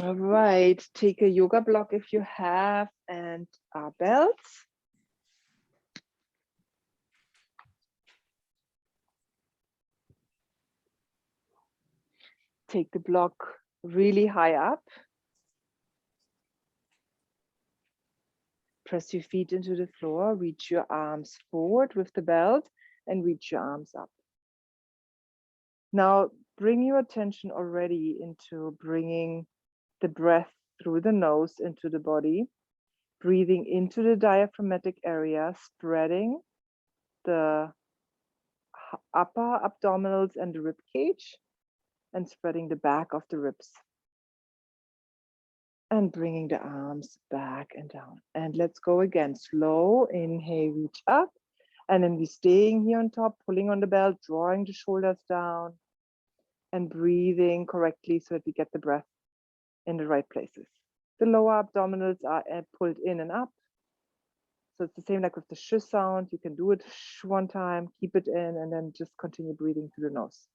All right, take a yoga block if you have, and our belts. Take the block really high up. Press your feet into the floor, reach your arms forward with the belt and reach your arms up. Now bring your attention already into bringing the breath through the nose into the body, breathing into the diaphragmatic area, spreading the upper abdominals and the rib cage, and spreading the back of the ribs. And bringing the arms back and down. And let's go again. Slow inhale, reach up. And then we're staying here on top, pulling on the belt, drawing the shoulders down, and breathing correctly so that we get the breath in the right places. The lower abdominals are pulled in and up. So it's the same like with the sh sound. You can do it one time, keep it in, and then just continue breathing through the nose.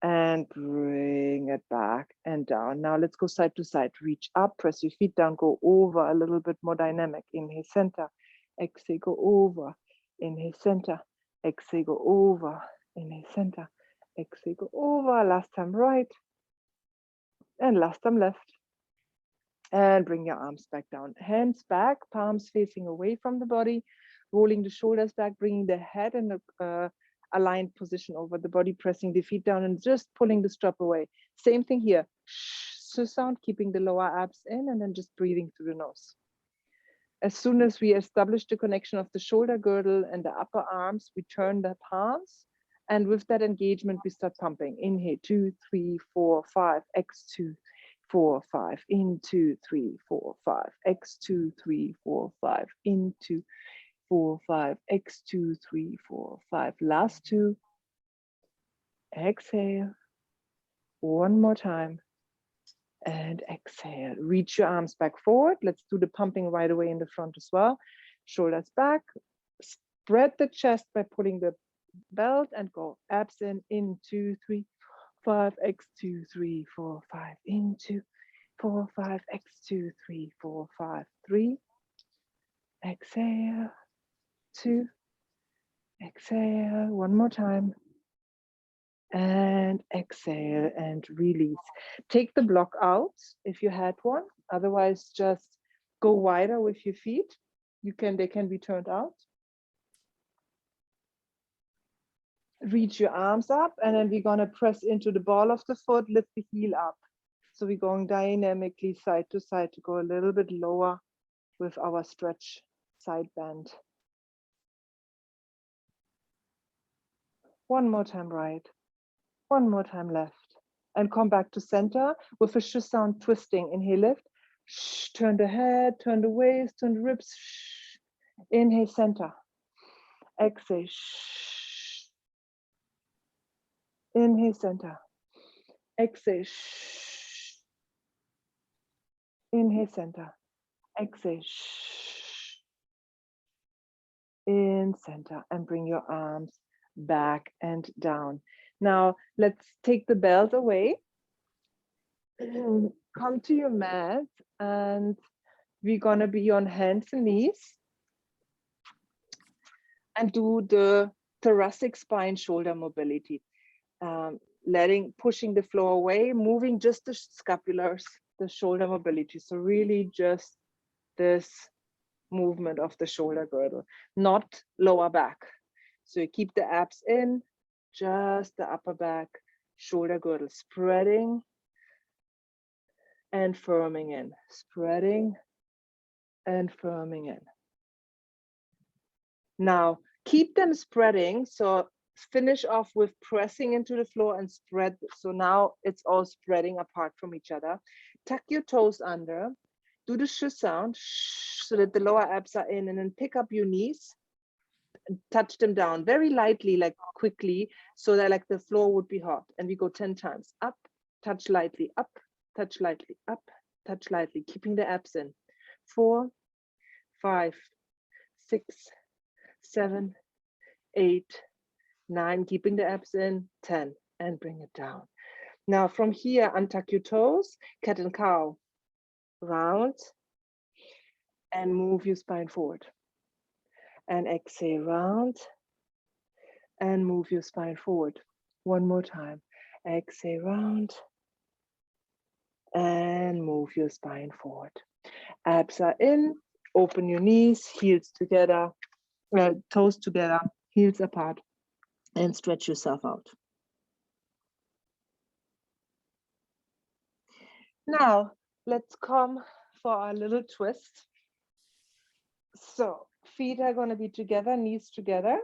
And bring it back and down. Now let's go side to side. Reach up, press your feet down, go over, a little bit more dynamic. Inhale, center. Exhale, go over. Inhale, center. Exhale, go over. Inhale, center. Exhale, go over. Last time right. And last time left. And bring your arms back down. Hands back, palms facing away from the body. Rolling the shoulders back, bringing the head in the aligned position over the body, pressing the feet down and just pulling the strap away. Same thing here. So sound, keeping the lower abs in and then just breathing through the nose. As soon as we establish the connection of the shoulder girdle and the upper arms, we turn the palms. And with that engagement, we start pumping. Inhale, 2, 3, 4, 5, X2, 4, 5, in 2, 3, 4, 5, X2, 3, 4, 5, into 4, 5, X2, 3, 4, 5. Last two. Exhale. One more time. And exhale. Reach your arms back forward. Let's do the pumping right away in the front as well. Shoulders back. Spread the chest by pulling the belt and go abs in 2, 3, 5, X2, 3, 4, 5, into 4, 5, X2, 3, 4, 5, 3. Exhale. 2. Exhale. One more time. And exhale and release. Take the block out if you had one. Otherwise, just go wider with your feet. They can be turned out. Reach your arms up, and then we're going to press into the ball of the foot, lift the heel up. So we're going dynamically side to side to go a little bit lower with our stretch side bend. One more time right. One more time left. And come back to center with a sh sound, twisting. Inhale, lift. Shh, turn the head, turn the waist, turn the ribs. Shh. Inhale, center. Exhale. Shh. Inhale, center. Exhale. Shh. Inhale, center. Exhale. Shh. In center. And bring your arms back and down. Now let's take the belt away. Come to your mat, and we're gonna be on hands and knees and do the thoracic spine shoulder mobility. Pushing the floor away, moving just the scapulars, the shoulder mobility. So really just this movement of the shoulder girdle, not lower back. So you keep the abs in, just the upper back, shoulder girdle, spreading and firming in, spreading and firming in. Now, keep them spreading. So finish off with pressing into the floor and spread. So now it's all spreading apart from each other. Tuck your toes under, do the sh sound so that the lower abs are in, and then pick up your knees. Touch them down very lightly, like quickly, so that like the floor would be hot. And we go 10 times. Up, touch lightly, up, touch lightly, up, touch lightly, keeping the abs in. 4, 5, 6, 7, 8, 9, keeping the abs in. 10, and bring it down. Now from here, untuck your toes, cat and cow, round, and move your spine forward. And exhale, round, and move your spine forward. One more time. Exhale, round, and move your spine forward. Abs are in, open your knees, heels together, toes together, heels apart, and stretch yourself out. Now, let's come for our little twist. So, feet are going to be together, knees together.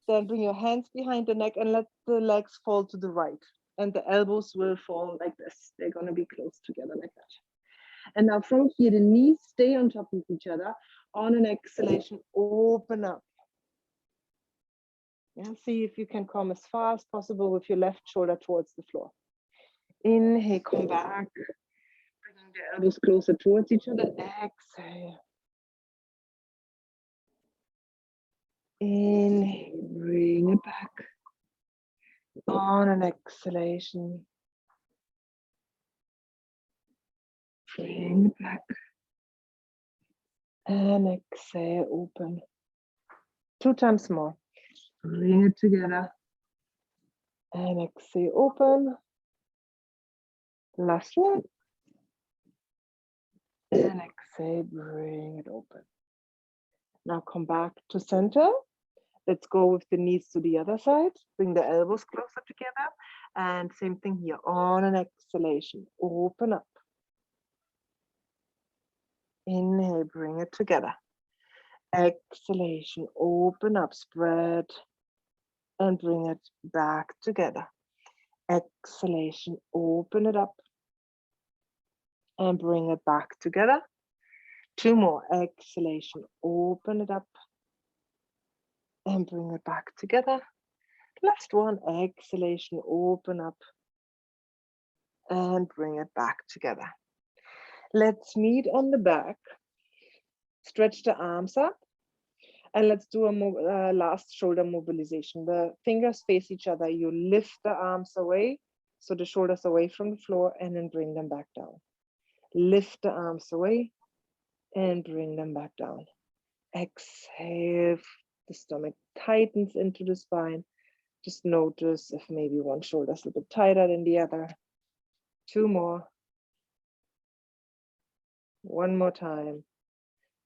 Then bring your hands behind the neck and let the legs fall to the right. And the elbows will fall like this. They're going to be close together like that. And now from here, the knees stay on top of each other. On an exhalation, open up. Yeah, see if you can come as far as possible with your left shoulder towards the floor. Inhale, come back. Bringing the elbows closer towards each other. Exhale. Inhale, bring it back. On an exhalation. Bring it back. And exhale, open. 2 times more. Bring it together. And exhale, open. Last one. And exhale, bring it open. Now come back to center. Let's go with the knees to the other side. Bring the elbows closer together. And same thing here. On an exhalation, open up. Inhale, bring it together. Exhalation, open up, spread, and bring it back together. Exhalation, open it up, and bring it back together. 2 more. Exhalation, open it up, and bring it back together. Last one. Exhalation, open up, and bring it back together. Let's meet on the back. Stretch the arms up. And let's do a last shoulder mobilization. The fingers face each other. You lift the arms away, so the shoulders away from the floor, and then bring them back down. Lift the arms away and bring them back down. Exhale, the stomach tightens into the spine. Just notice if maybe one shoulder is a little bit tighter than the other. 2 more. 1 more time.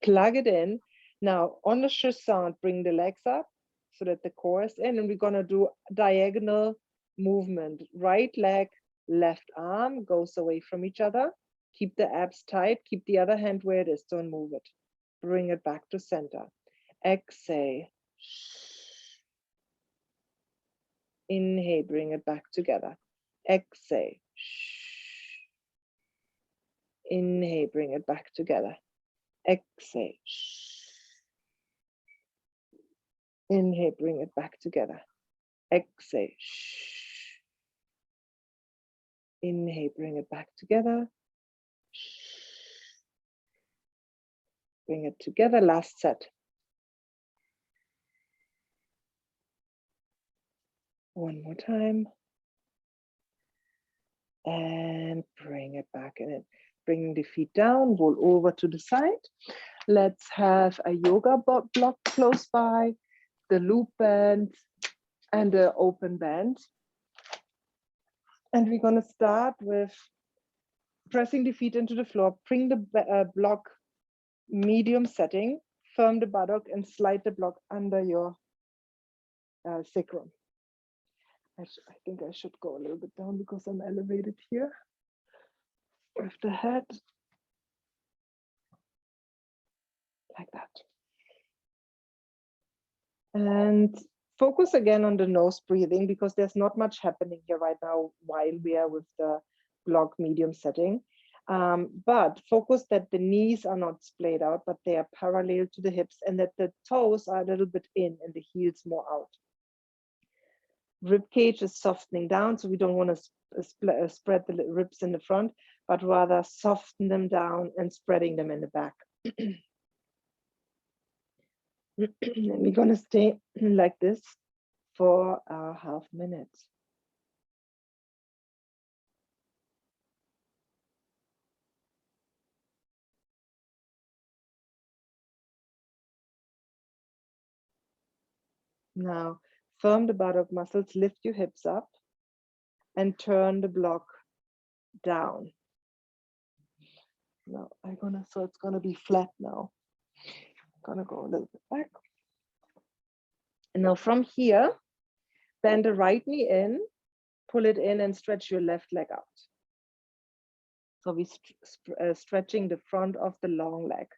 Plug it in. Now, on the sh sound, bring the legs up so that the core is in, and we're going to do diagonal movement. Right leg, left arm goes away from each other. Keep the abs tight. Keep the other hand where it is. Don't move it. Bring it back to center. Exhale. Inhale, bring it back together. Exhale. Inhale, bring it back together. Exhale. Inhale, bring it back together. Exhale. Inhale, bring it back together. Bring it together. Last set. One more time. And bring it back in. Bring the feet down, roll over to the side. Let's have a yoga block close by, the loop band and the open band. And we're going to start with pressing the feet into the floor. Bring the block medium setting, firm the buttock and slide the block under your sacrum. I think I should go a little bit down because I'm elevated here with the head. Like that. And focus again on the nose breathing because there's not much happening here right now while we are with the block medium setting. But focus that the knees are not splayed out, but they are parallel to the hips and that the toes are a little bit in and the heels more out. Rib cage is softening down, so we don't want to spread the ribs in the front, but rather soften them down and spreading them in the back. And we're going to stay like this for a half minute. Now, firm the buttock muscles, lift your hips up, and turn the block down. Now, so it's gonna be flat now. Gonna go a little bit back. And now from here, bend the right knee in, pull it in and stretch your left leg out. So we're stretching the front of the long leg.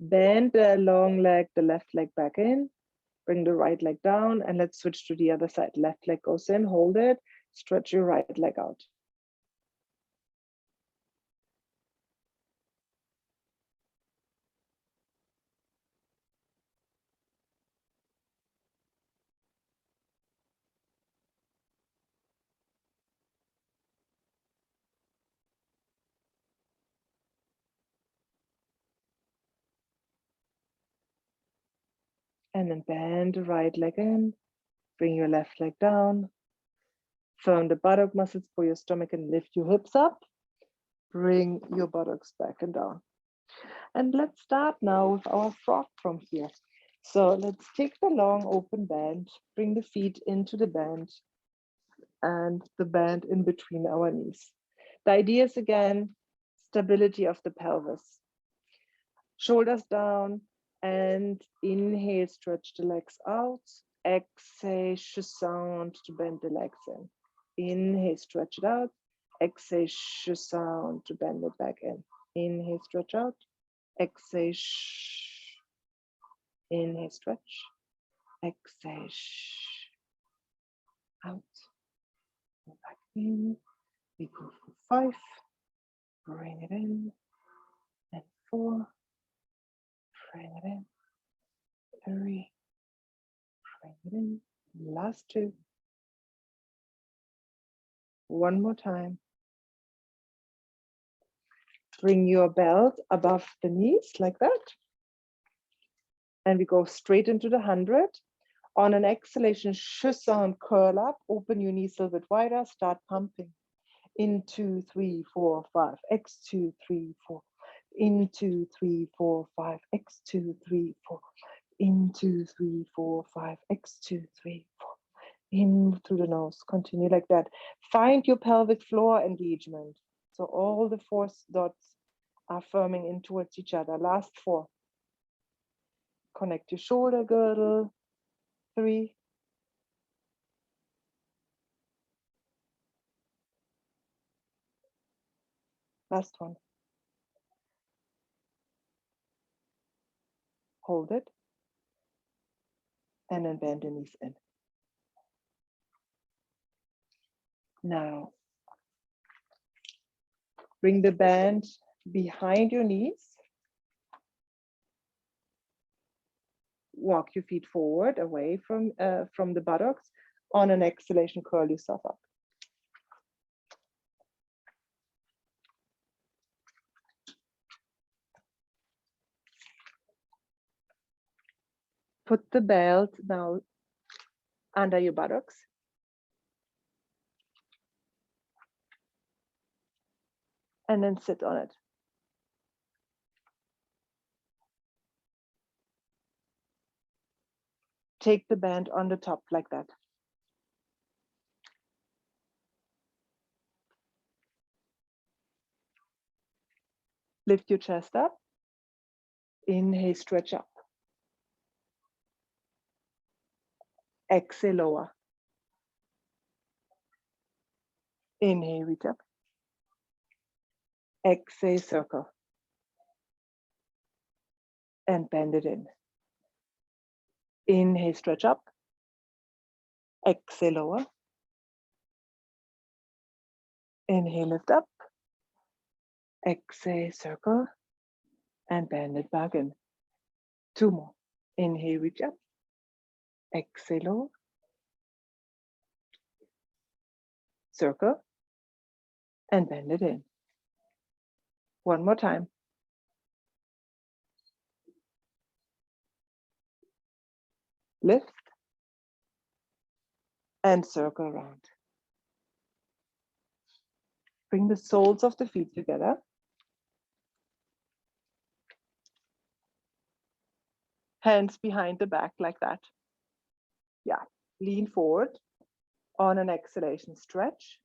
Bend the long leg, the left leg back in, bring the right leg down, and let's switch to the other side. Left leg goes in, hold it, stretch your right leg out. And then bend the right leg in, bring your left leg down, firm the buttock muscles for your stomach and lift your hips up. Bring your buttocks back and down. And let's start now with our frog from here. So let's take the long open band, bring the feet into the band and the band in between our knees. The idea is again, stability of the pelvis. Shoulders down and inhale, stretch the legs out. Exhale, sound to bend the legs in. Inhale, stretch it out. Exhale, sound to bend it back in. Inhale, stretch out. Exhale, inhale, stretch. Exhale, out. Go back in. We go for 5. Bring it in. And 4. Bring it in. 3. Bring it in. Last 2. One more time. Bring your belt above the knees like that. And we go straight into the 100. On an exhalation, sound, curl up, open your knees a little bit wider, start pumping. In 2, 3, 4, 5, X 2, 3, 4. In 2, 3, 4, 5, X 2, 3, 4. In 2, 3, 4, 5, X 2, 3, 4. In through the nose, continue like that. Find your pelvic floor engagement. So all the 4 dots are firming in towards each other. Last 4. Connect your shoulder girdle. 3. Last 1. Hold it. And then bend the knees in. Now, bring the band behind your knees. Walk your feet forward, away from the buttocks. On an exhalation, curl yourself up. Put the belt now under your buttocks. And then sit on it. Take the band on the top like that. Lift your chest up. Inhale, stretch up. Exhale, lower. Inhale, reach up. Exhale, circle. And bend it in. Inhale, stretch up. Exhale, lower. Inhale, lift up. Exhale, circle. And bend it back in. 2 more. Inhale, reach up. Exhale, lower. Circle. And bend it in. 1 more time. Lift. And circle around. Bring the soles of the feet together. Hands behind the back like that. Yeah, lean forward. On an exhalation, stretch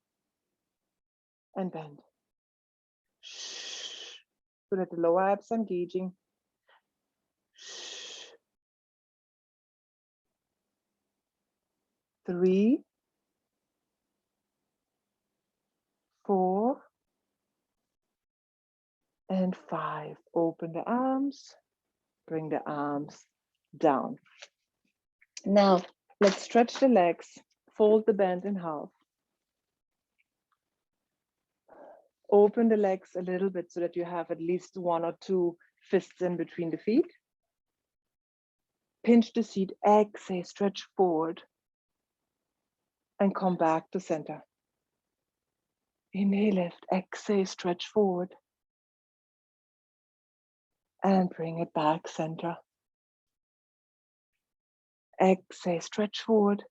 and bend. So that the lower abs are engaging. 3, 4, and 5. Open the arms, bring the arms down. Now, let's stretch the legs, fold the band in half. Open the legs a little bit so that you have at least 1 or 2 fists in between the feet. Pinch the seat, exhale, stretch forward, and come back to center. Inhale, lift, exhale, stretch forward, and bring it back, center. Exhale, stretch forward.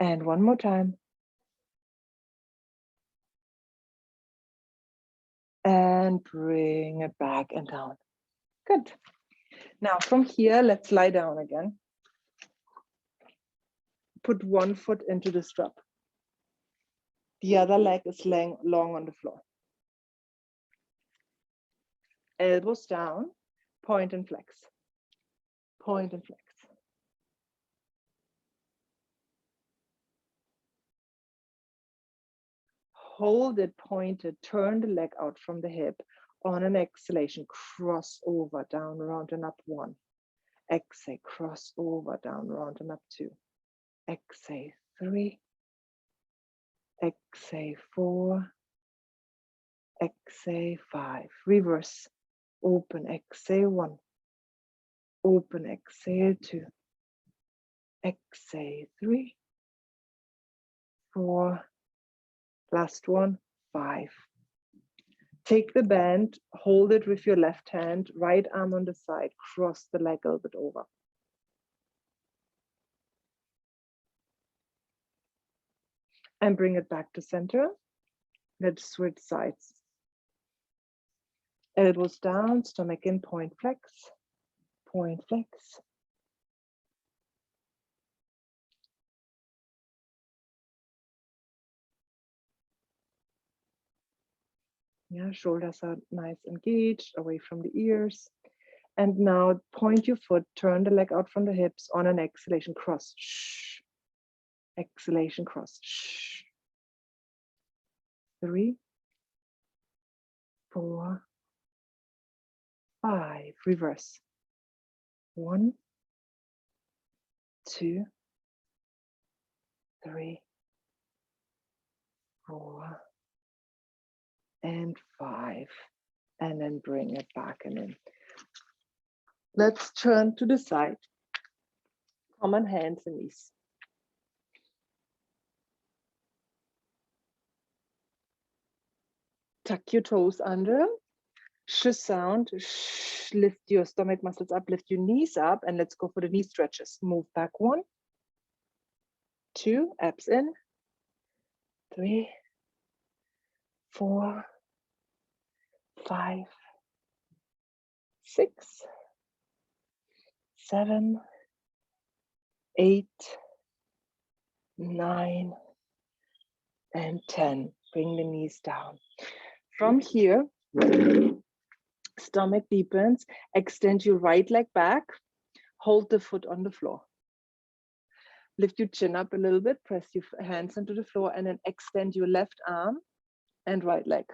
And one more time. And bring it back and down. Good. Now from here, let's lie down again. Put one foot into the strap. The other leg is laying long on the floor. Elbows down, point and flex. Point and flex. Hold it pointed, turn the leg out from the hip. On an exhalation, cross over, down, round and up 1. Exhale, cross over, down, round and up 2. Exhale, 3. Exhale, 4. Exhale, 5. Reverse. Open, exhale, 1. Open, exhale, 2. Exhale, 3. 4. Last one, 5. Take the band, hold it with your left hand, right arm on the side, cross the leg a little bit over. And bring it back to center. Let's switch sides. Elbows down, stomach in, point flex, point flex. Yeah, shoulders are nice engaged, away from the ears. And now point your foot, turn the leg out from the hips. On an exhalation, cross. Shh. Exhalation, cross. Shh. 3, 4, 5. Reverse. 1, 2, 3, 4, and 5. And then bring it back and in. Let's turn to the side. Come on hands and knees. Tuck your toes under. Sh sound. Shh. Lift your stomach muscles up. Lift your knees up. And let's go for the knee stretches. Move back 1, 2. Abs in. 3, 4, 5, 6, 7, 8, 9, and 10. Bring the knees down. From here, stomach deepens. Extend your right leg back. Hold the foot on the floor. Lift your chin up a little bit. Press your hands into the floor and then extend your left arm and right leg.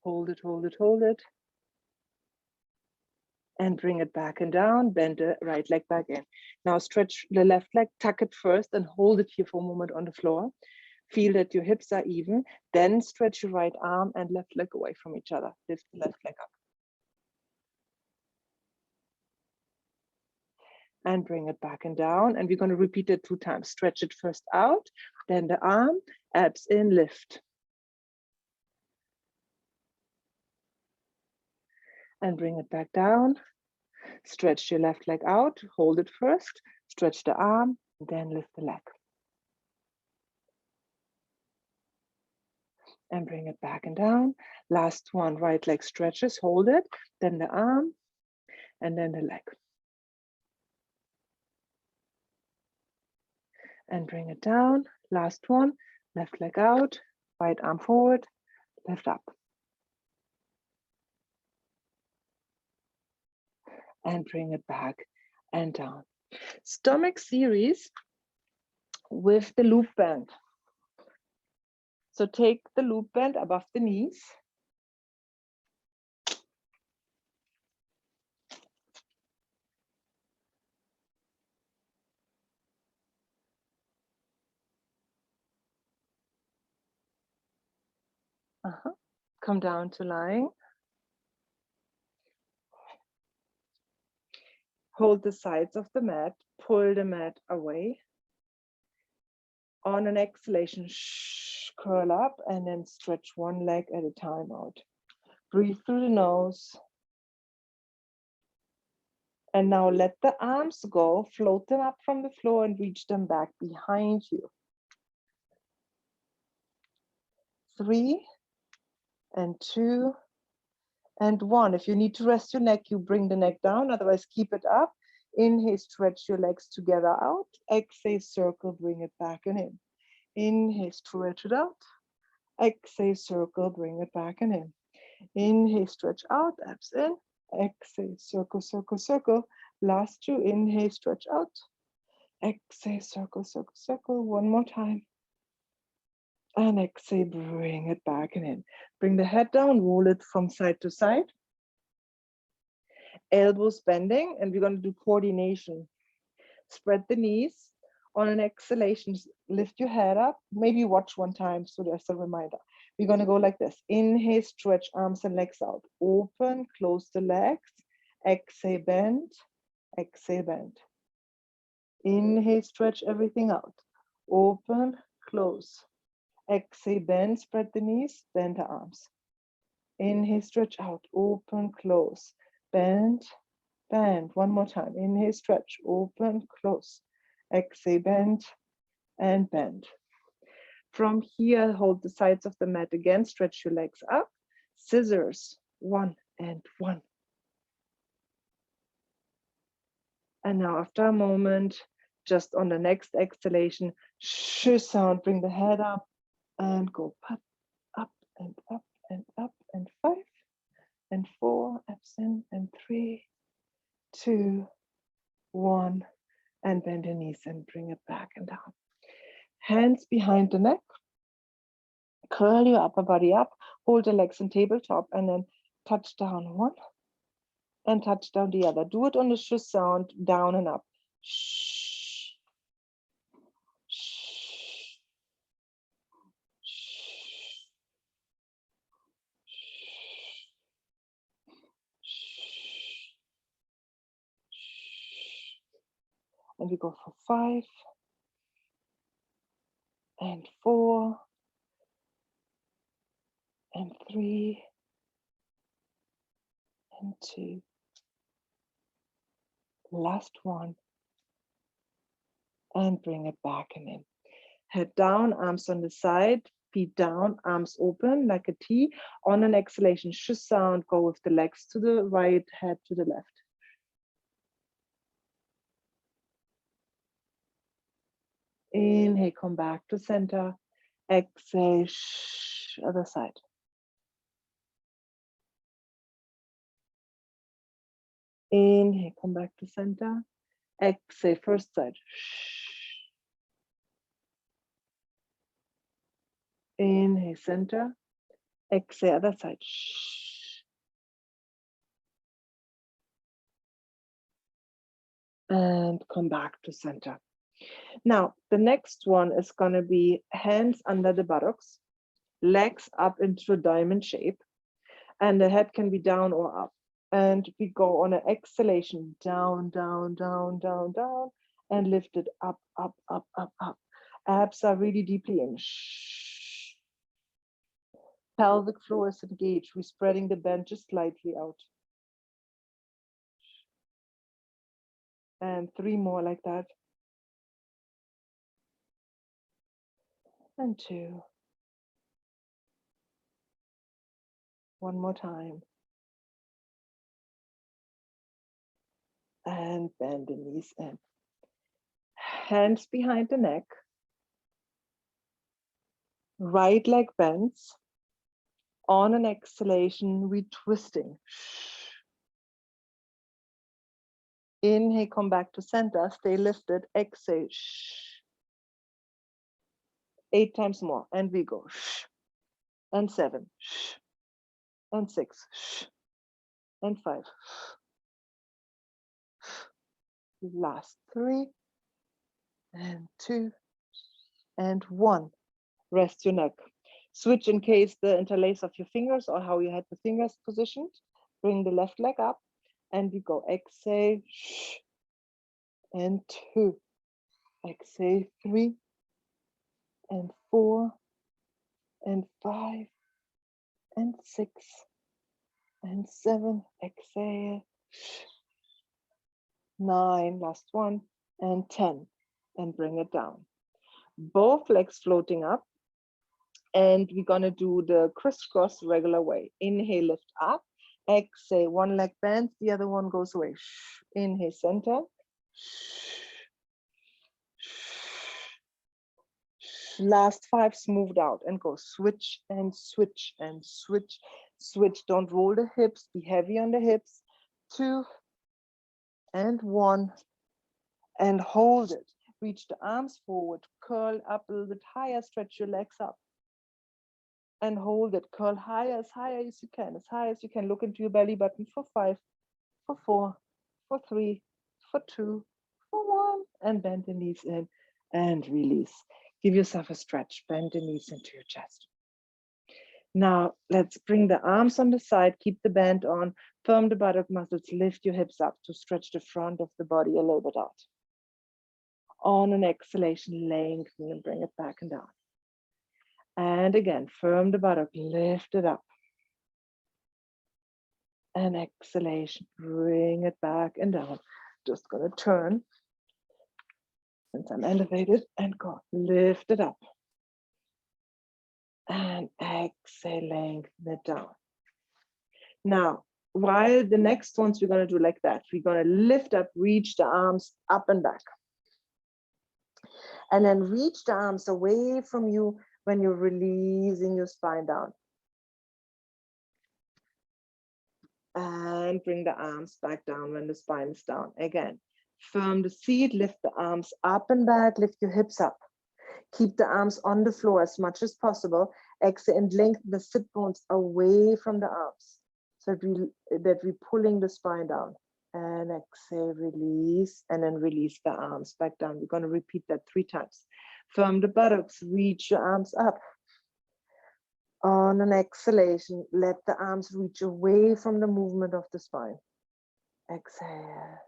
Hold it, hold it, hold it. And bring it back and down. Bend the right leg back in. Now stretch the left leg, tuck it first and hold it here for a moment on the floor. Feel that your hips are even. Then stretch your right arm and left leg away from each other. Lift the left leg up. And bring it back and down. And we're going to repeat it 2 times. Stretch it first out, then the arm, abs in, lift. And bring it back down. Stretch your left leg out, hold it first, stretch the arm, then lift the leg. And bring it back and down. Last one, right leg stretches, hold it, then the arm, and then the leg. And bring it down. Last one, left leg out, right arm forward, lift up. And bring it back and down. Stomach series with the loop band. So take the loop band above the knees. Come down to lying. Hold the sides of the mat, pull the mat away. On an exhalation, curl up and then stretch one leg at a time out. Breathe through the nose. And now let the arms go, float them up from the floor and reach them back behind you. 3 and 2 and 1. If you need to rest your neck, you bring the neck down, otherwise keep it up. Inhale, stretch your legs together out. Exhale, circle, bring it back and in. Inhale, stretch it out. Exhale, circle, bring it back and in. Inhale, stretch out, abs in. Exhale, circle, circle, circle. Last 2, inhale, stretch out. Exhale, circle, circle, circle. One more time. And exhale, bring it back and in. Bring the head down, roll it from side to side. Elbows bending, and we're going to do coordination. Spread the knees. On an exhalation, lift your head up. Maybe watch one time so there's a reminder. We're going to go like this. Inhale, stretch arms and legs out. Open, close the legs. Exhale, bend. Exhale, bend. Inhale, stretch everything out. Open, close. Exhale, bend, spread the knees, bend the arms. Inhale, stretch out. Open, close. Bend, bend. One more time. Inhale, stretch. Open, close. Exhale, bend and bend. From here, hold the sides of the mat again. Stretch your legs up. Scissors. 1 and 1. And now after a moment, just on the next exhalation, shh sound, bring the head up and go up, up and up and up and 5 and 4, abs in and 3, 2, 1. And bend your knees and bring it back and down. Hands behind the neck. Curl your upper body up. Hold the legs in tabletop and then touch down 1 and touch down the other. Do it on the sh sound, down and up. Shh. Shh. Shh. And we go for 5 and 4 and 3 and 2. Last one. And bring it back and in. Head down, arms on the side, feet down, arms open like a T. On an exhalation, sh sound, go with the legs to the right, head to the left. Inhale, come back to center. Exhale, shh, other side. Inhale, come back to center. Exhale, first side. Shh. Inhale, center. Exhale, other side. Shh. And come back to center. Now, the next one is going to be hands under the buttocks, legs up into a diamond shape, and the head can be down or up. And we go on an exhalation, down, down, down, down, down, and lift it up, up, up, up, up. Abs are really deeply in. Shh. Pelvic floor is engaged. We're spreading the bend just slightly out. And 3 more like that. And 2. One more time. And bend the knees in. Hands behind the neck. Right leg bends. On an exhalation, we twisting. Inhale, come back to center, stay lifted, exhale. 8 times more, and we go. And 7, and 6, and 5. Last 3, and 2, and 1. Rest your neck. Switch in case the interlace of your fingers or how you had the fingers positioned. Bring the left leg up, and we go. Exhale, and 2. Exhale, 3, and 4, and 5, and 6, and 7. Exhale, 9, last one, and 10, and bring it down. Both legs floating up, and we're gonna do the crisscross regular way. Inhale, lift up. Exhale, one leg bends, the other one goes away. Inhale, center. Last 5, smoothed out and go switch and switch and switch, switch. Don't roll the hips, be heavy on the hips. 2, and 1, and hold it. Reach the arms forward, curl up a little bit higher, stretch your legs up. And hold it, curl high as you can, as high as you can. Look into your belly button for 5, for 4, for 3, for 2, for 1, and bend the knees in and release. Give yourself a stretch, bend the knees into your chest. Now let's bring the arms on the side, keep the band on, firm the buttock muscles, lift your hips up to stretch the front of the body a little bit out. On an exhalation, lengthen and bring it back and down. And again, firm the buttock, lift it up. And exhalation, bring it back and down. Just gonna turn since I'm elevated and go, lift it up. And exhale, lengthen it down. Now, while the next ones we're gonna do like that, we're gonna lift up, reach the arms up and back. And then reach the arms away from you when you're releasing your spine down. And bring the arms back down when the spine is down. Again, firm the seat, lift the arms up and back, lift your hips up. Keep the arms on the floor as much as possible. Exhale and lengthen the sit bones away from the arms. So that we're pulling the spine down. And exhale, release, and then release the arms back down. We're going to repeat that 3 times. Firm the buttocks, reach your arms up. On an exhalation, let the arms reach away from the movement of the spine. Exhale.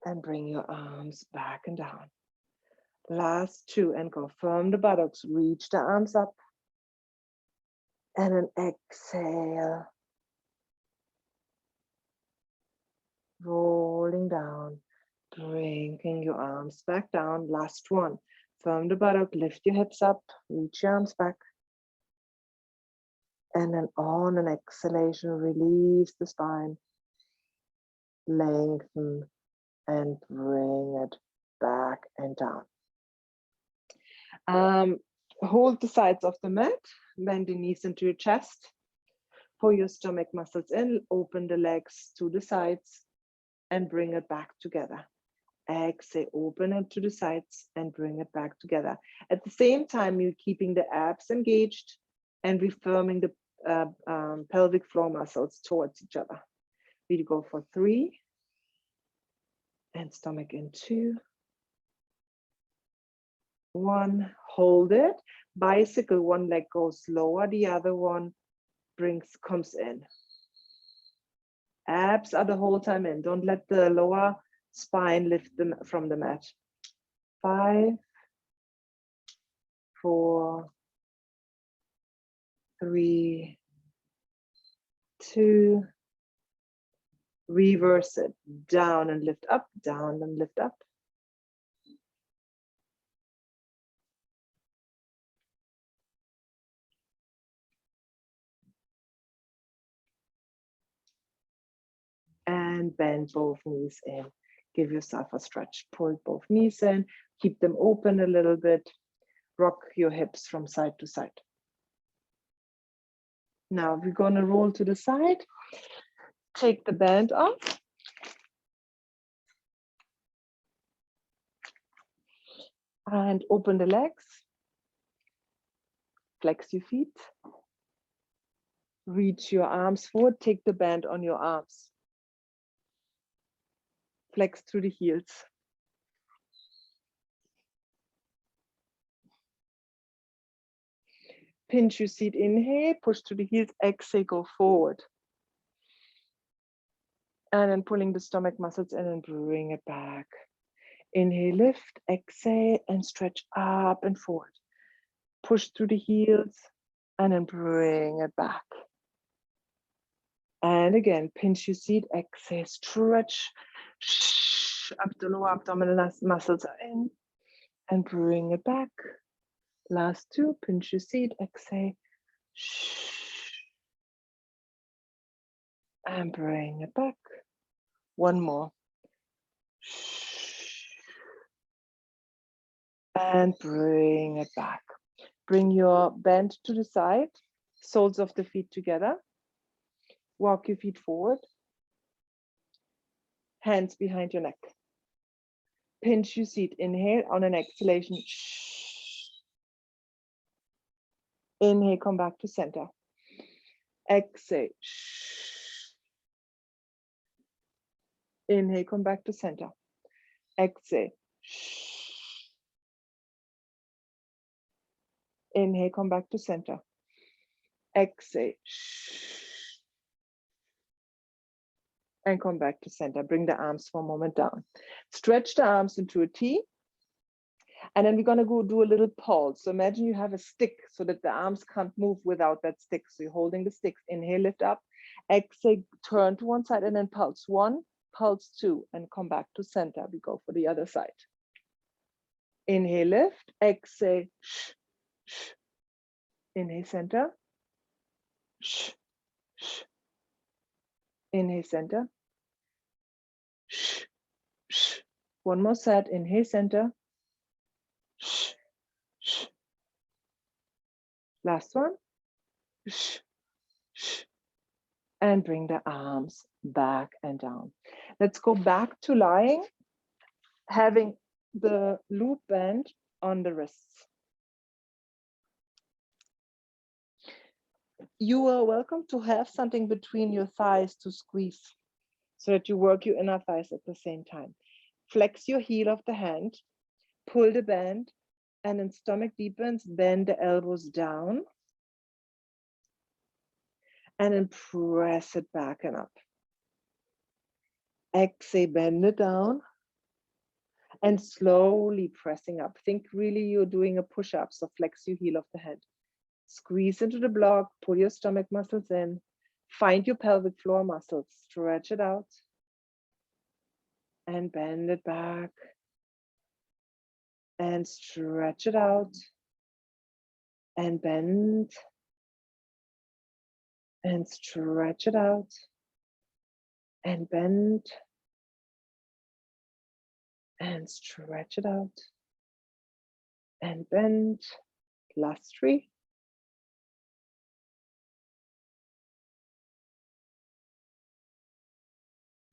And bring your arms back and down. Last 2, and go. Firm the buttocks, reach the arms up. And an exhale. Rolling down, bringing your arms back down. Last 1. Firm the buttock, lift your hips up, reach your arms back. And then on an exhalation, release the spine, lengthen, and bring it back and down. Hold the sides of the mat, bend the knees into your chest, pull your stomach muscles in, open the legs to the sides, and bring it back together. Exhale, open it to the sides and bring it back together. At the same time, you're keeping the abs engaged and refirming the pelvic floor muscles towards each other. We go for 3, and stomach in 2, 1, hold it. Bicycle, one leg goes lower, the other one comes in. Abs are the whole time in. Don't let the lower spine lift them from the mat. 5, 4, 3, 2, Reverse it. Down and lift up, down and lift up. And bend both knees in. Give yourself a stretch. Pull both knees in. Keep them open a little bit. Rock your hips from side to side. Now we're going to roll to the side. Take the band off. And open the legs. Flex your feet. Reach your arms forward. Take the band on your arms. Flex through the heels. Pinch your seat, inhale, push through the heels, exhale, go forward. And then pulling the stomach muscles in and bring it back. Inhale, lift, exhale, and stretch up and forward. Push through the heels and then bring it back. And again, pinch your seat, exhale, stretch. Up the lower abdominal muscles are in and bring it back. Last two, pinch your seat, exhale. And bring it back. One more. And bring it back. Bring your band to the side, soles of the feet together. Walk your feet forward. Hands behind your neck. Pinch your seat. Inhale on an exhalation. Inhale, come back to center. Exhale. Inhale, come back to center. Exhale. Inhale, come back to center. Exhale. And come back to center. Bring the arms for a moment down. Stretch the arms into a T. And then we're going to go do a little pulse. So imagine you have a stick so that the arms can't move without that stick. So you're holding the sticks. Inhale, lift up. Exhale, turn to one side and then pulse. One, pulse two, and come back to center. We go for the other side. Inhale, lift. Exhale. Inhale, center. Inhale, center. One more set. Inhale, center. Last one. And bring the arms back and down. Let's go back to lying, having the loop band on the wrists. You are welcome to have something between your thighs to squeeze so that you work your inner thighs at the same time. Flex your heel of the hand, pull the band, and then stomach deepens, bend the elbows down, and then press it back and up. Exhale, bend it down, and slowly pressing up. Think really you're doing a push-up, so flex your heel of the hand. Squeeze into the block, pull your stomach muscles in, find your pelvic floor muscles, stretch it out, and bend it back, and stretch it out, and bend, and stretch it out, and bend, and stretch it out, and bend. Last three.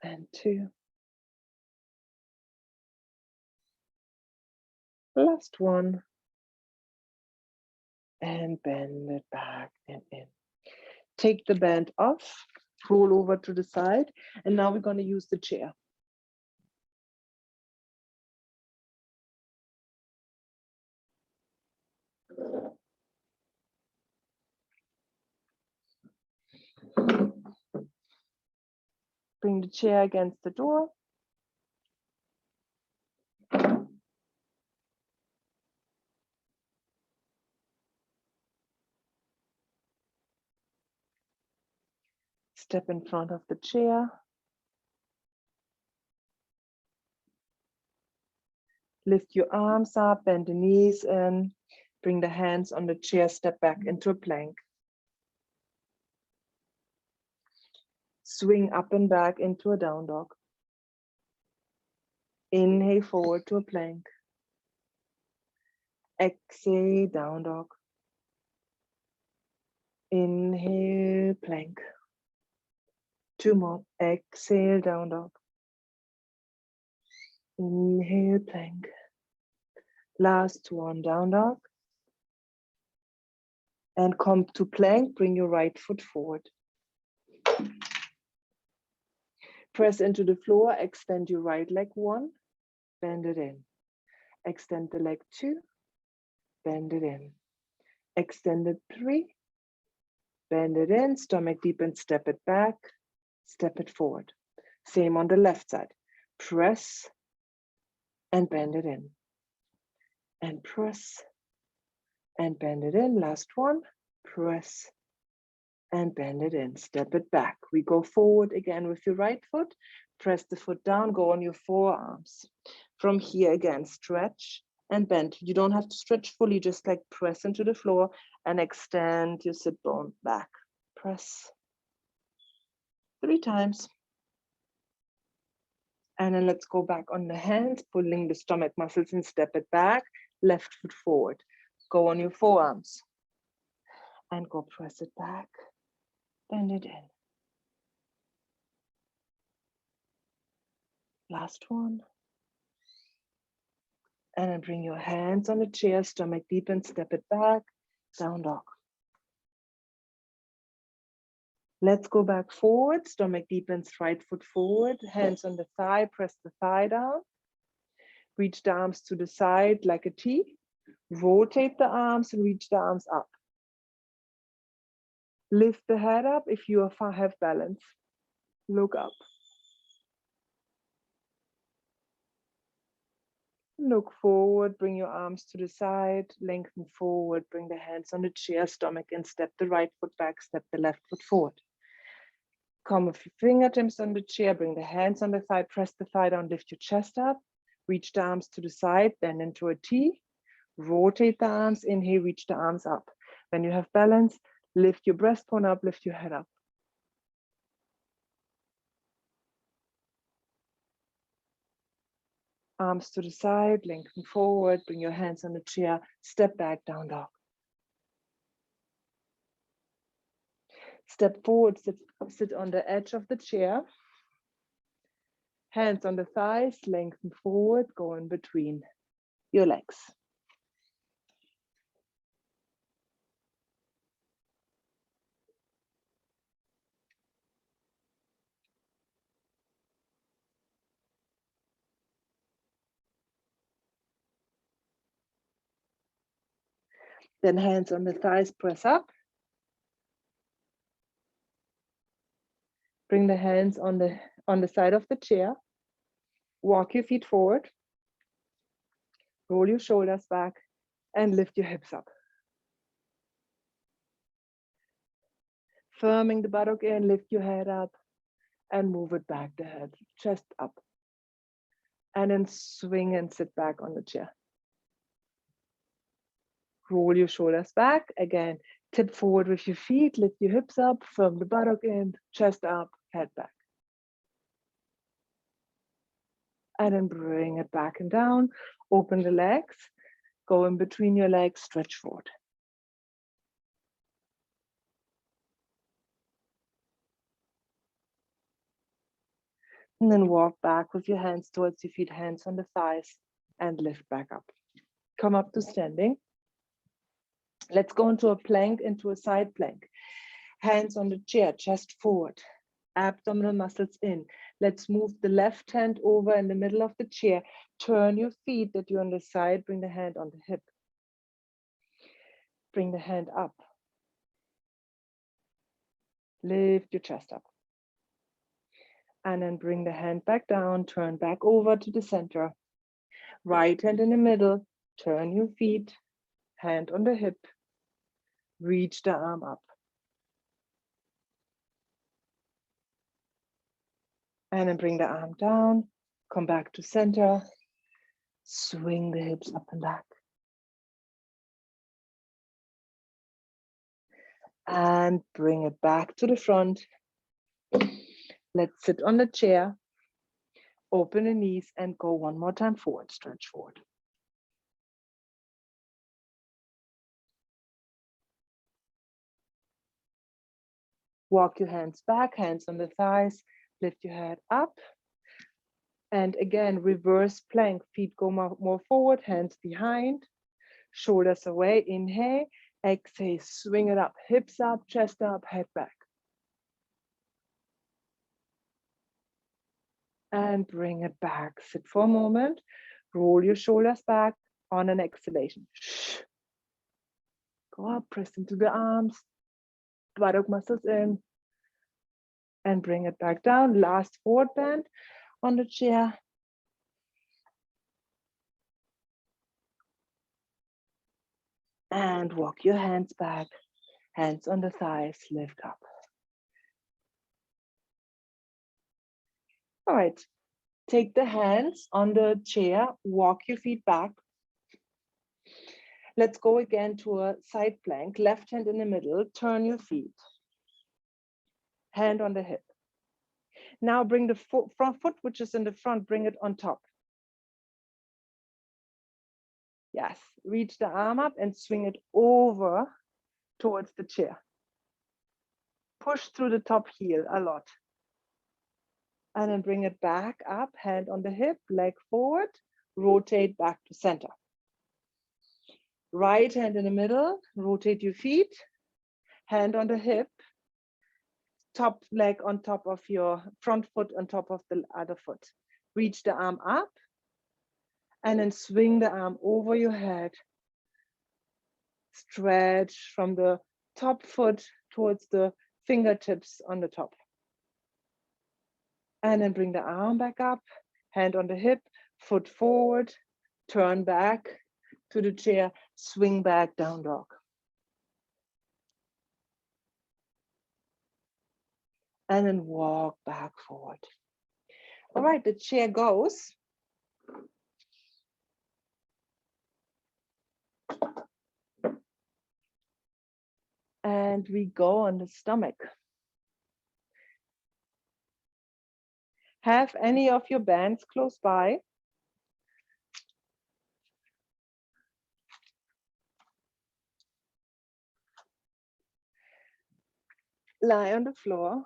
And two. Last one. And bend it back and in. Take the band off, roll over to the side, and now we're going to use the chair. Bring the chair against the door. Step in front of the chair. Lift your arms up, bend the knees in, bring the hands on the chair, step back into a plank. Swing up and back into a down dog. Inhale forward to a plank. Exhale, down dog. Inhale, plank. 2 more. Exhale, down dog. Inhale, plank. Last one, down dog. And come to plank, bring your right foot forward. Press into the floor, extend your right leg 1, bend it in. Extend the leg 2, bend it in. Extend it 3, bend it in, stomach deep and step it back, step it forward. Same on the left side. Press and bend it in. And press and bend it in. Last one, press and bend it in, step it back. We go forward again with your right foot, press the foot down, go on your forearms. From here again, stretch and bend. You don't have to stretch fully, just like press into the floor and extend your sit bone back. Press 3 times. And then let's go back on the hands, pulling the stomach muscles and step it back, left foot forward. Go on your forearms and go press it back. Bend it in. Last one. And then bring your hands on the chair, stomach deep and step it back, down dog. Let's go back forward, stomach deepens, right foot forward, hands on the thigh, press the thigh down. Reach the arms to the side like a T. Rotate the arms and reach the arms up. Lift the head up if you have balance. Look up. Look forward, bring your arms to the side, lengthen forward, bring the hands on the chair, stomach and step the right foot back, step the left foot forward. Come with your fingertips on the chair, bring the hands on the thigh, press the thigh down, lift your chest up, reach the arms to the side, bend into a T, rotate the arms, inhale, reach the arms up. When you have balance, lift your breastbone up, lift your head up. Arms to the side, lengthen forward, bring your hands on the chair, step back, down dog. Step forward, sit on the edge of the chair. Hands on the thighs, lengthen forward, go in between your legs. Then hands on the thighs, press up. Bring the hands on the side of the chair. Walk your feet forward. Roll your shoulders back and lift your hips up. Firming the buttock in, lift your head up and move it back, the head, chest up. And then swing and sit back on the chair. Roll your shoulders back. Again, tip forward with your feet, lift your hips up, firm the buttock in, chest up, head back. And then bring it back and down. Open the legs, go in between your legs, stretch forward. And then walk back with your hands towards your feet, hands on the thighs, and lift back up. Come up to standing. Let's go into a plank, into a side plank. Hands on the chair, chest forward, abdominal muscles in. Let's move the left hand over in the middle of the chair. Turn your feet that you're on the side, bring the hand on the hip. Bring the hand up. Lift your chest up. And then bring the hand back down, turn back over to the center. Right hand in the middle, turn your feet, hand on the hip, reach the arm up. And then bring the arm down, come back to center, Swing the hips up and back. And bring it back to the front. Let's sit on the chair. Open the knees and go one more time forward, stretch forward. Walk your hands back, hands on the thighs, lift your head up. And again, reverse plank, feet go more forward, hands behind, shoulders away, inhale, exhale, swing it up, hips up, chest up, head back. And bring it back, sit for a moment, roll your shoulders back on an exhalation. Go up, press into the arms, buttock muscles in, and bring it back down. Last forward bend on the chair. And walk your hands back, hands on the thighs, lift up. All right, take the hands on the chair, walk your feet back. Let's go again to a side plank, left hand in the middle, turn your feet. Hand on the hip. Now bring the front foot, which is in the front, bring it on top. Yes, reach the arm up and swing it over towards the chair. Push through the top heel a lot. And then bring it back up, hand on the hip, leg forward, rotate back to center. Right hand in the middle, rotate your feet, hand on the hip, top leg on top of your front foot on top of the other foot. Reach the arm up and then swing the arm over your head. Stretch from the top foot towards the fingertips on the top. And then bring the arm back up, hand on the hip, foot forward, turn back to the chair, swing back, down dog. And then walk back forward. All right, the chair goes. And we go on the stomach. Have any of your bands close by? Lie on the floor.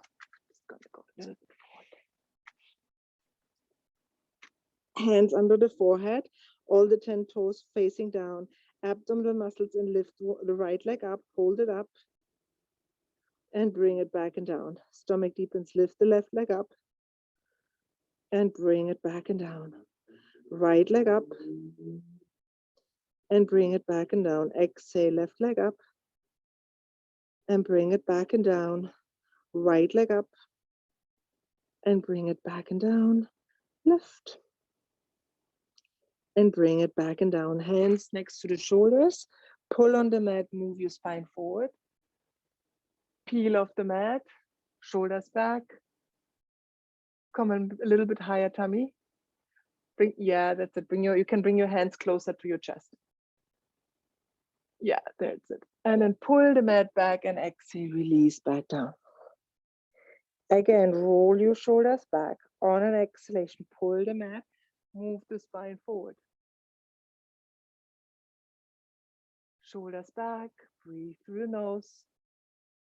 Just gonna go a little bit forward. Hands under the forehead, all the 10 toes facing down, abdominal muscles and lift the right leg up, hold it up, and bring it back and down. Stomach deepens, lift the left leg up, and bring it back and down. Right leg up, and bring it back and down. Exhale, left leg up, and bring it back and down. Right leg up, and bring it back and down. Left. And bring it back and down. Hands next to the shoulders. Pull on the mat, move your spine forward. Peel off the mat, shoulders back. Come in a little bit higher, tummy. Yeah, that's it. You can bring your hands closer to your chest. Yeah, that's it. And then pull the mat back and exhale, release back down. Again, roll your shoulders back. On an exhalation, pull the mat, move the spine forward. Shoulders back, breathe through the nose.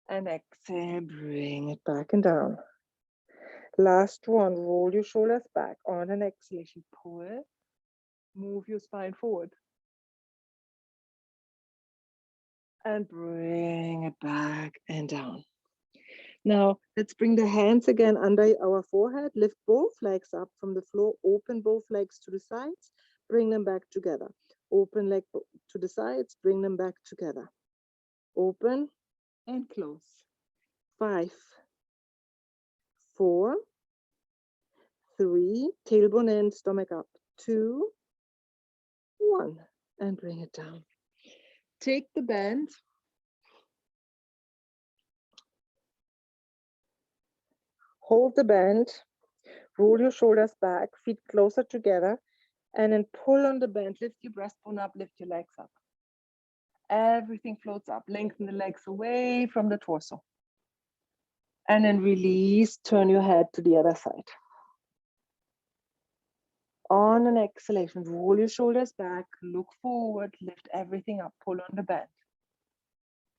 And exhale, bring it back and down. Last one, roll your shoulders back. On an exhalation, pull, move your spine forward. And bring it back and down. Now, let's bring the hands again under our forehead. Lift both legs up from the floor. Open both legs to the sides. Bring them back together. Open leg to the sides. Bring them back together. Open and close. 5, 4, 3, tailbone in, stomach up. 2, 1, and bring it down. Take the band. Hold the band. Roll your shoulders back, feet closer together. And then pull on the band, lift your breastbone up, lift your legs up. Everything floats up. Lengthen the legs away from the torso. And then release, turn your head to the other side. On an exhalation, roll your shoulders back, look forward, lift everything up, pull on the band.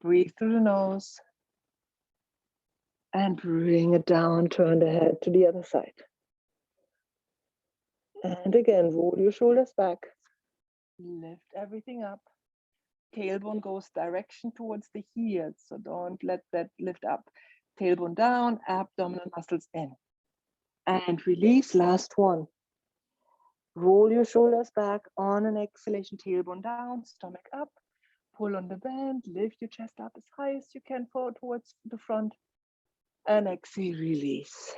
Breathe through the nose. And bring it down, turn the head to the other side. And again, roll your shoulders back, lift everything up. Tailbone goes direction towards the heels, so don't let that lift up. Tailbone down, abdominal muscles in. And release, last one. Roll your shoulders back on an exhalation, tailbone down, stomach up. Pull on the band, lift your chest up as high as you can forward towards the front. And exhale, release.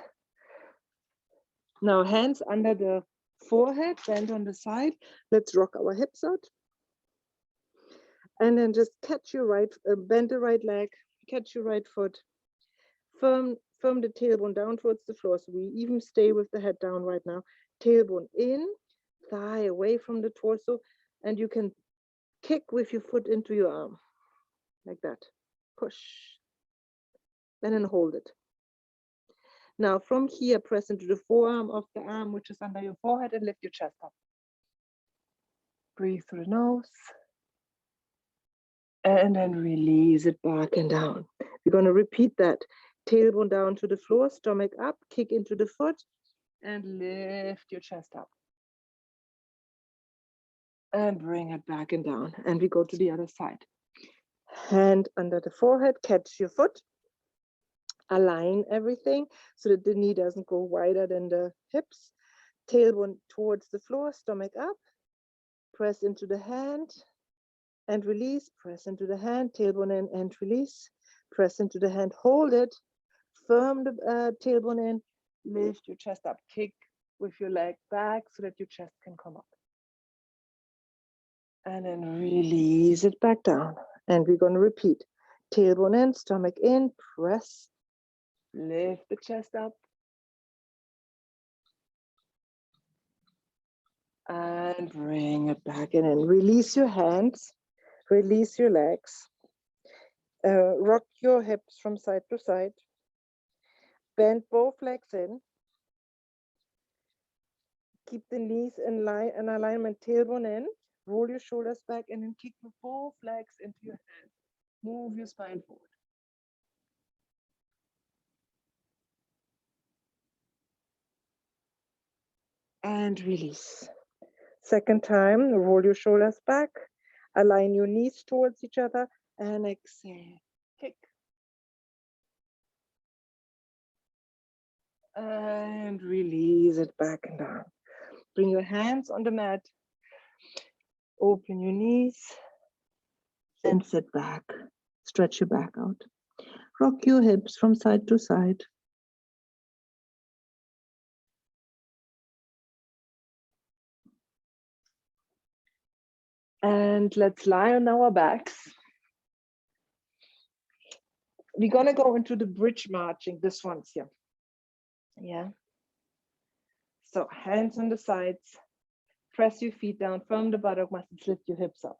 Now hands under the forehead, bend on the side. Let's rock our hips out. And then just catch your right, bend the right leg, catch your right foot. Firm the tailbone down towards the floor. So we even stay with the head down right now. Tailbone in, thigh away from the torso. And you can kick with your foot into your arm, like that. Push. And then hold it. Now from here, press into the forearm of the arm, which is under your forehead, and lift your chest up. Breathe through the nose. And then release it back and down. We're going to repeat that. Tailbone down to the floor, stomach up, kick into the foot, and lift your chest up. And bring it back and down. And we go to the other side. Hand under the forehead, catch your foot. Align everything so that the knee doesn't go wider than the hips. Tailbone towards the floor, stomach up. Press into the hand and release. Press into the hand, tailbone in and release. Press into the hand, hold it. Firm the tailbone in. Lift your chest up. Kick with your leg back so that your chest can come up. And then release it back down. And we're going to repeat. Tailbone in, stomach in, press. Lift the chest up. And bring it back in and release your hands. Release your legs. Rock your hips from side to side. Bend both legs in. Keep the knees in alignment, tailbone in. Roll your shoulders back and then kick with both legs into your hands. Move your spine forward. And release. Second time, roll your shoulders back. Align your knees towards each other and exhale. Kick. And release it back and down. Bring your hands on the mat. Open your knees and sit back. Stretch your back out. Rock your hips from side to side. And let's lie on our backs. We're gonna go into the bridge marching, this one's here. Yeah. So hands on the sides, press your feet down, firm the buttock muscles, lift your hips up.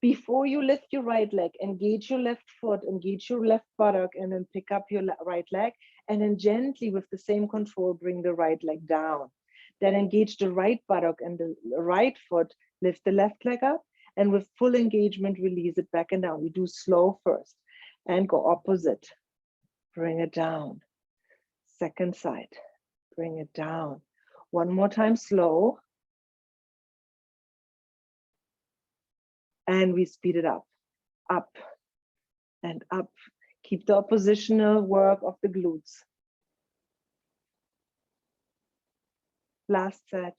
Before you lift your right leg, engage your left foot, engage your left buttock, and then pick up your right leg, and then gently with the same control, bring the right leg down. Then engage the right buttock and the right foot, lift the left leg up, and with full engagement, release it back and down. We do slow first and go opposite. Bring it down. Second side, bring it down. One more time, slow. And we speed it up and up. Keep the oppositional work of the glutes. Last set.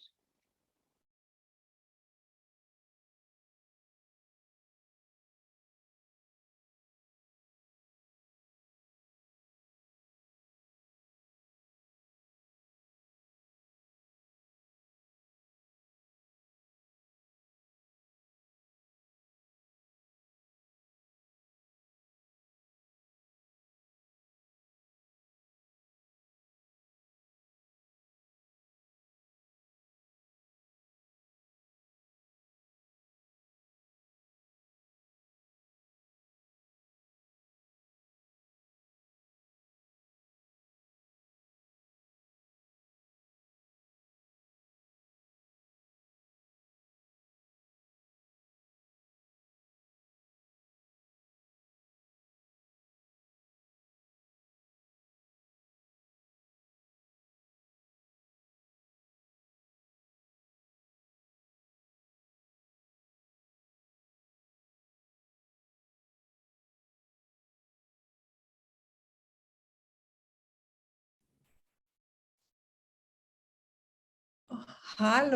Hallo.